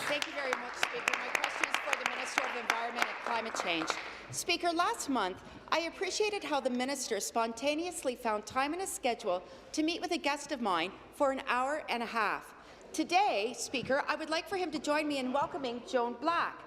Thank you very much, Speaker. My question is for the Minister of Environment and Climate Change. Speaker, last month, I appreciated how the minister spontaneously found time in his schedule to meet with a guest of mine for an hour and a half. Today, Speaker, I would like for him to join me in welcoming Joan Black.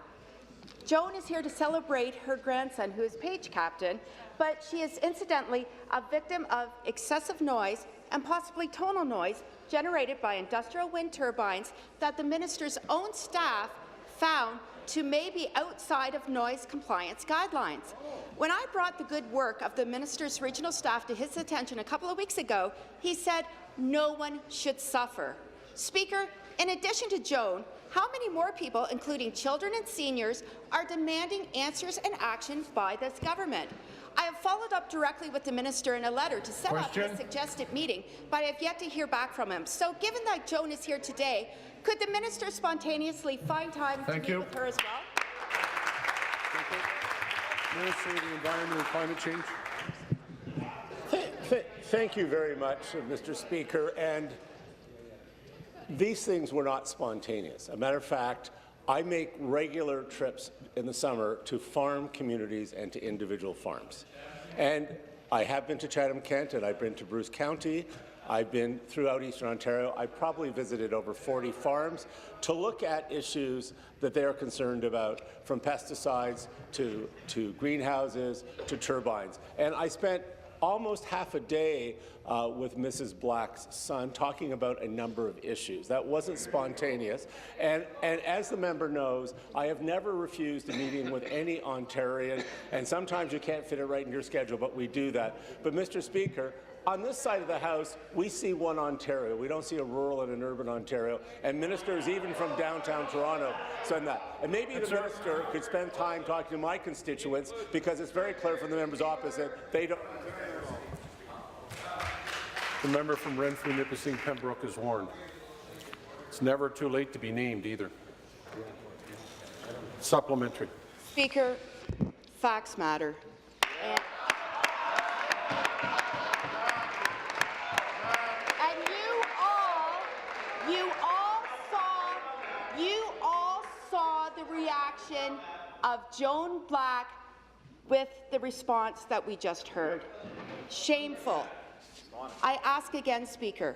Joan is here to celebrate her grandson, who is page captain, but she is incidentally a victim of excessive noise and possibly tonal noise generated by industrial wind turbines that the minister's own staff found to may be outside of noise compliance guidelines. When I brought the good work of the minister's regional staff to his attention a couple of weeks ago, he said no one should suffer. Speaker, in addition to Joan, how many more people, including children and seniors, are demanding answers and action by this government? I have followed up directly with the minister in a letter to set up a suggested meeting, but I have yet to hear back from him. So given that Joan is here today, could the minister spontaneously find time to meet with her as well? Minister of the Environment and Climate Change. Thank you very much, Mr. Speaker. And these things were not spontaneous. A matter of fact, I make regular trips in the summer to farm communities and to individual farms. And I have been to Chatham-Kent, and I've been to Bruce County. I've been throughout Eastern Ontario. I probably visited over 40 farms to look at issues that they are concerned about, from pesticides to greenhouses to turbines. And I spent almost half a day with Mrs. Black's son talking about a number of issues. That wasn't spontaneous. And as the member knows, I have never refused a meeting with any Ontarian, and sometimes you can't fit it right in your schedule, but we do that. But, Mr. Speaker, on this side of the House, we see one Ontario. We don't see a rural and an urban Ontario. And ministers, even from downtown Toronto, send that. And maybe the minister could spend time talking to my constituents, because it's very clear from the members opposite they don't. The member from Renfrew, Nipissing, Pembroke is warned. It's never too late to be named either. Supplementary. Speaker, facts matter. And you all saw the reaction of Joan Black with the response that we just heard. Shameful. I ask again, Speaker,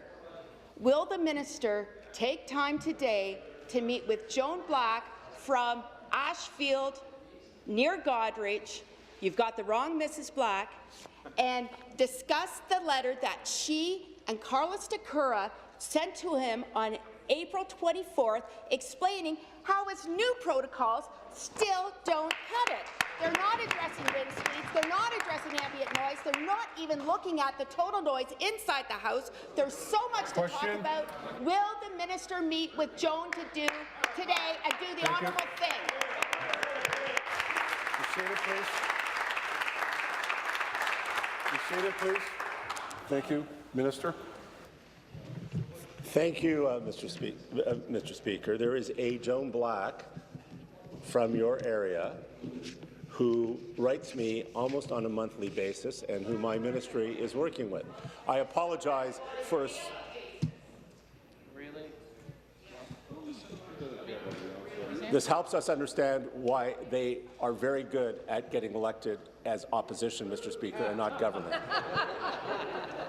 will the minister take time today to meet with Joan Black from Ashfield, near Goderich? You've got the wrong Mrs. Black, and discuss the letter that she and Carlos DeCura sent to him on April 24th, explaining how his new protocols still don't cut it. They're not addressing wind speeds, they're not addressing ambient noise, they're not even looking at the total noise inside the House. There's so much to talk about. Will the minister meet with Joan to do today and do the honourable thing? Be seated, please. Be seated, please. Thank you. Minister. Thank you, Mr. Speaker. There is a Joan Black from your area who writes me almost on a monthly basis and who my ministry is working with. I apologize for... This helps us understand why they are very good at getting elected as opposition, Mr. Speaker, and not government.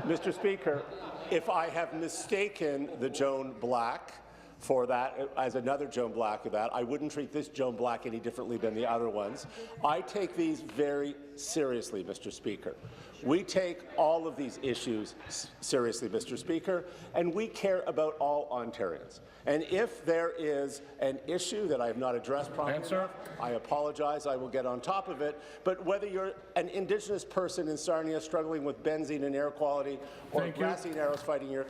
Mr. Speaker, if I have mistaken the Joan Black for that, as another Joan Black of that, I wouldn't treat this Joan Black any differently than the other ones. I take these very seriously, Mr. Speaker. We take all of these issues seriously, Mr. Speaker, and we care about all Ontarians. And if there is an issue that I have not addressed properly, I apologize. I will get on top of it. But whether you're an Indigenous person in Sarnia struggling with benzene and air quality, or Grassy Narrows fighting your